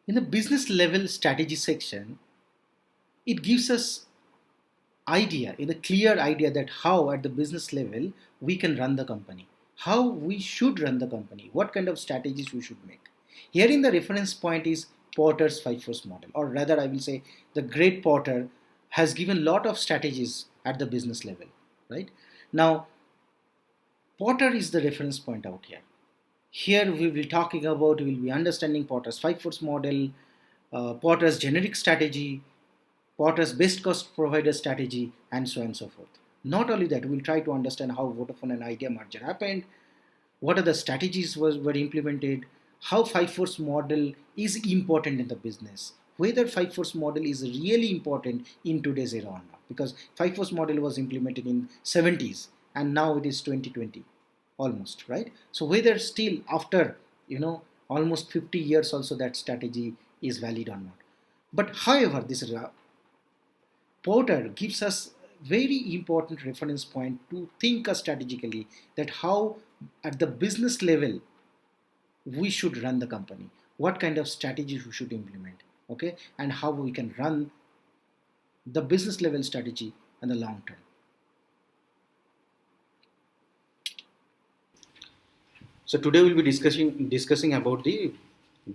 In the business level strategy section, it gives us idea, in a clear idea that how at the business level we can run the company, how we should run the company, what kind of strategies we should make. Here in the reference point is Porter's 5 force model, or rather I will say the great Porter has given lot of strategies at the business level, right? Now Porter is the reference point out here. Here we will be talking about, we will be understanding Porter's 5 force model, Porter's generic strategy, Porter's best cost provider strategy, and so on and so forth. Not only that, we'll try to understand how Vodafone and Idea merger happened, what are the strategies were implemented, how 5 force model is important in the business, whether 5 force model is really important in today's era or not, because 5 force model was implemented in 70s and now it is 2020 almost, right? So whether still after almost 50 years also that strategy is valid or not. But however, this Porter gives us very important reference point to think strategically that how at the business level we should run the company, what kind of strategies we should implement, okay, and how we can run the business level strategy in the long term. So today we'll be discussing about the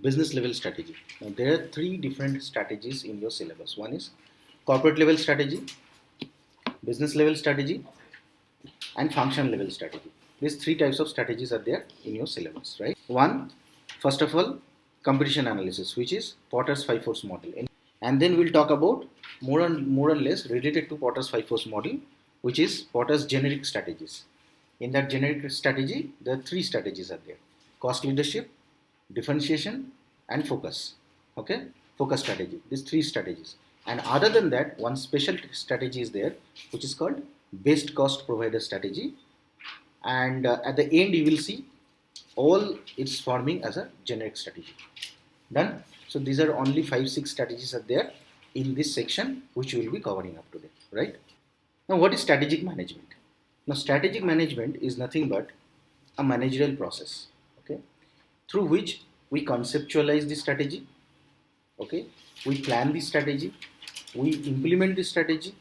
business level strategy. Now there are three different strategies in your syllabus. One is corporate level strategy, business level strategy, and function level strategy. These three types of strategies are there in your syllabus, right? One, first of all, competition analysis, which is Porter's 5 force model, and then we'll talk about more or less related to Porter's 5 force model, which is Porter's generic strategies. In that generic strategy, there are three strategies are there: cost leadership, differentiation, and focus. Okay, focus strategy. These three strategies. And other than that, one special strategy is there, which is called best cost provider strategy. And at the end, you will see all it's forming as a generic strategy. Done. So these are only 5-6 strategies are there in this section, which we will be covering up today, right? Now, what is strategic management? Now, strategic management is nothing but a managerial process, okay, through which we conceptualize the strategy, okay, we plan the strategy, we implement the strategy,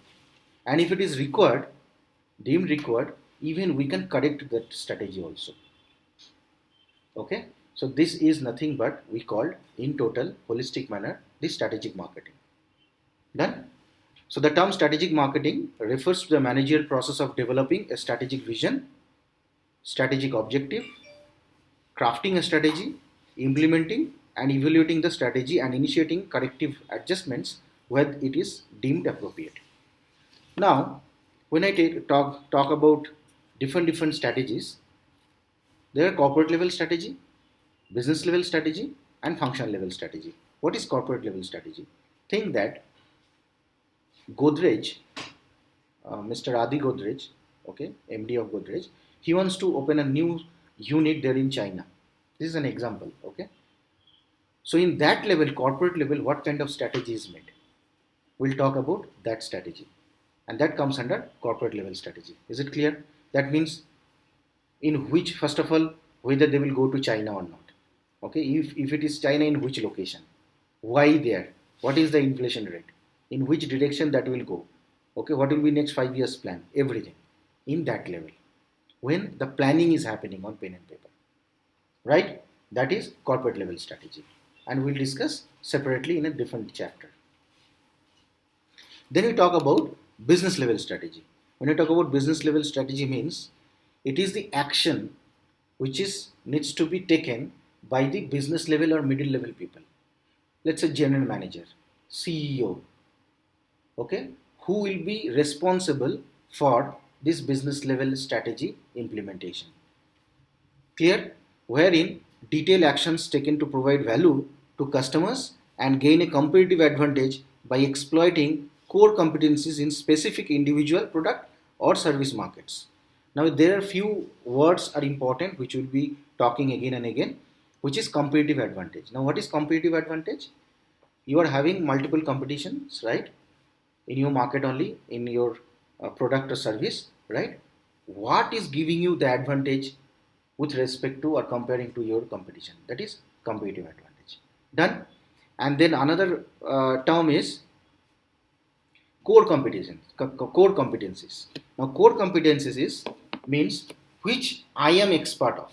and if it is deemed required, even we can correct that strategy also. Okay, so this is nothing but we called in total holistic manner the strategic marketing. Done. So the term strategic marketing refers to the managerial process of developing a strategic vision, strategic objective, crafting a strategy, implementing and evaluating the strategy, and initiating corrective adjustments where it is deemed appropriate. Now, when I talk about different strategies, there are corporate level strategy, business level strategy, and function level strategy. What is corporate level strategy? Think that Godrej, Mr. Adi Godrej, okay, MD of Godrej, he wants to open a new unit there in China. This is an example, okay. So in that level, corporate level, what kind of strategy is made? We'll talk about that strategy, and that comes under corporate level strategy. Is it clear? That means in which, first of all, whether they will go to China or not. Okay, if it is China, in which location, why there, what is the inflation rate, in which direction that will go, okay, what will be next 5 years plan, everything in that level, when the planning is happening on pen and paper, right? That is corporate level strategy, and we'll discuss separately in a different chapter. Then we talk about business level strategy. When you talk about business level strategy, means it is the action which needs to be taken by the business level or middle level people. Let's say general manager, CEO, okay, who will be responsible for this business level strategy implementation. Clear? Wherein detailed actions taken to provide value to customers and gain a competitive advantage by exploiting core competencies in specific individual product or service markets. Now there are few words are important which we'll be talking again and again, which is competitive advantage. Now what is competitive advantage? You are having multiple competitions, right, in your market only, in your product or service, right? What is giving you the advantage with respect to or comparing to your competition? That is competitive advantage. Done. And then another term is core competencies. Core competencies. Now, core competencies is means which I am expert of.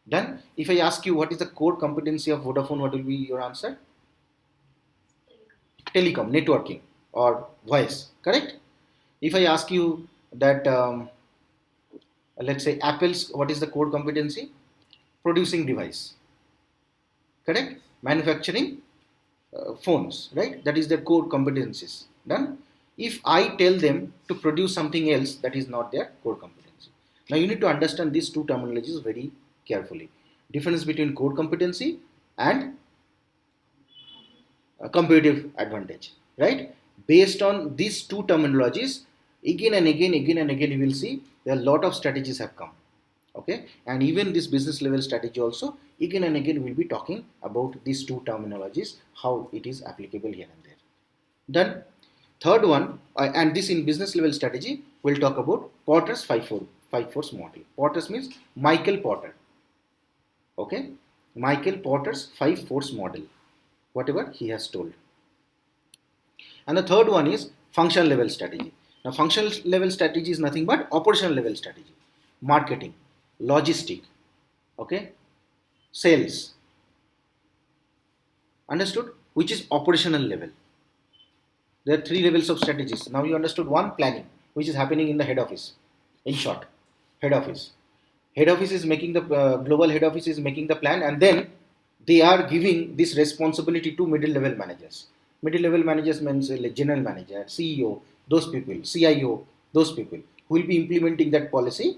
Then, if I ask you what is the core competency of Vodafone, what will be your answer? Telecom, networking, or voice. Correct? If I ask you that, let's say Apple's, what is the core competency? Producing device. Correct? Manufacturing phones, right? That is their core competencies. Done. If I tell them to produce something else, that is not their core competency. Now you need to understand these two terminologies very carefully. Difference between core competency and competitive advantage, right? Based on these two terminologies, again and again, you will see there are a lot of strategies have come. Okay, and even this business level strategy also, again and again we'll be talking about these two terminologies, how it is applicable here and there. Then third one, and this in business level strategy, we'll talk about Porter's 5 force model. Porter's means Michael Porter. Okay, Michael Porter's 5 force model, whatever he has told. And the third one is functional level strategy. Now, functional level strategy is nothing but operational level strategy, marketing, logistic, okay, sales. Understood? Which is operational level. There are 3 levels of strategies. Now you understood one, planning, which is happening in the head office. In short, head office. Head office is making the global head office is making the plan, and then they are giving this responsibility to middle level managers. Middle level managers means like general manager, CEO, those people, CIO, those people who will be implementing that policy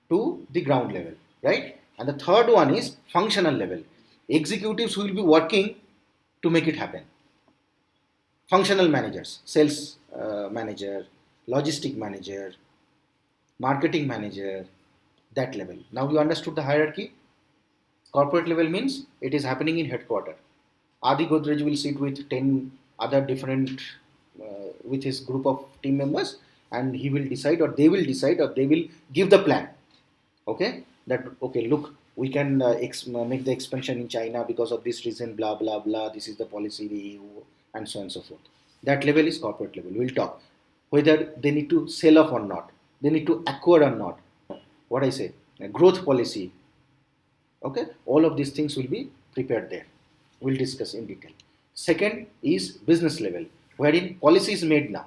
to the ground level, right? And the third one is functional level. Executives who will be working to make it happen. Functional managers, sales manager, logistic manager, marketing manager, that level. Now you understood the hierarchy. Corporate level means it is happening in headquarters. Adi Godrej will sit with 10 other different, with his group of team members, and he will decide, or they will decide, or they will give the plan. Okay, that okay, look, we can make the expansion in China because of this reason, blah blah blah. This is the policy, the EU, and so on and so forth. That level is corporate level. We'll talk whether they need to sell off or not, they need to acquire or not. What I say, a growth policy. Okay, all of these things will be prepared there. We'll discuss in detail. Second is business level, wherein policy is made now.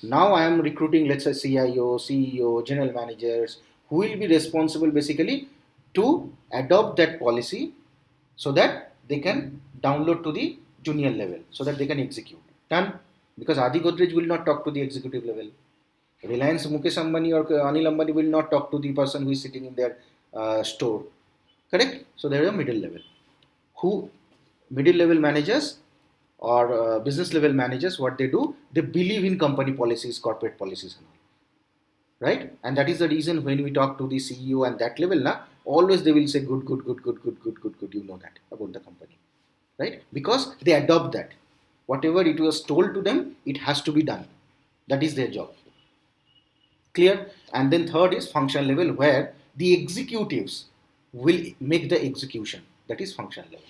Now I am recruiting, let's say, CIO, CEO, general managers, who will be responsible basically to adopt that policy so that they can download to the junior level, so that they can execute. Done. Because Adi Godrej will not talk to the executive level. Reliance Mukesh Ambani or Anil Ambani will not talk to the person who is sitting in their store. Correct? So there is a middle level. Who middle level managers or business level managers, what they do, they believe in company policies, corporate policies and all. Right? And that is the reason when we talk to the CEO and that level, always they will say good, you know that about the company. Right? Because they adopt that. Whatever it was told to them, it has to be done. That is their job. Clear? And then third is functional level, where the executives will make the execution. That is functional level.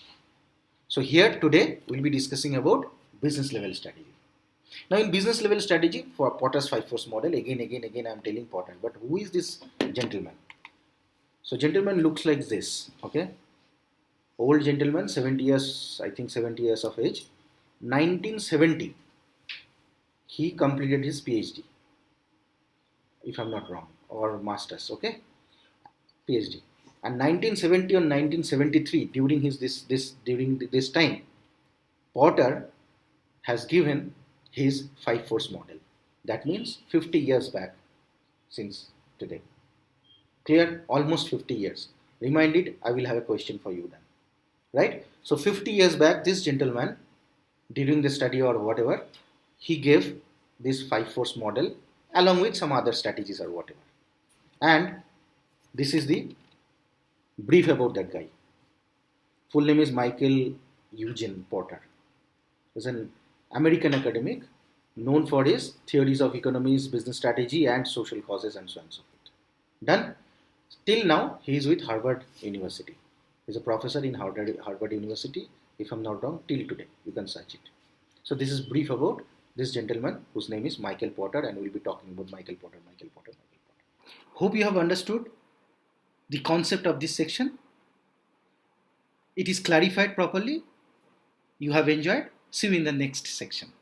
So here today we'll be discussing about business level strategy. Now in business level strategy for Porter's 5 force model, again I'm telling Porter, but who is this gentleman? So gentleman looks like this, okay? Old gentleman, 70 years, I think 70 years of age. 1970, he completed his PhD, if I'm not wrong, or master's, okay? PhD. And 1970 or 1973, during this time, Porter has given his 5 force model. That means 50 years back since today. Clear? Almost 50 years. Reminded, I will have a question for you then. Right? So 50 years back, this gentleman, during the study or whatever, he gave this 5 force model along with some other strategies or whatever. And this is the brief about that guy. Full name is Michael Eugene Porter. He's an American academic known for his theories of economies, business strategy, and social causes, and so on and so forth. Done? Till now, he is with Harvard University. He's a professor in Harvard University, if I'm not wrong, till today. You can search it. So this is brief about this gentleman whose name is Michael Porter, and we'll be talking about Michael Porter. Hope you have understood the concept of this section. It is clarified properly. You have enjoyed. See you in the next section.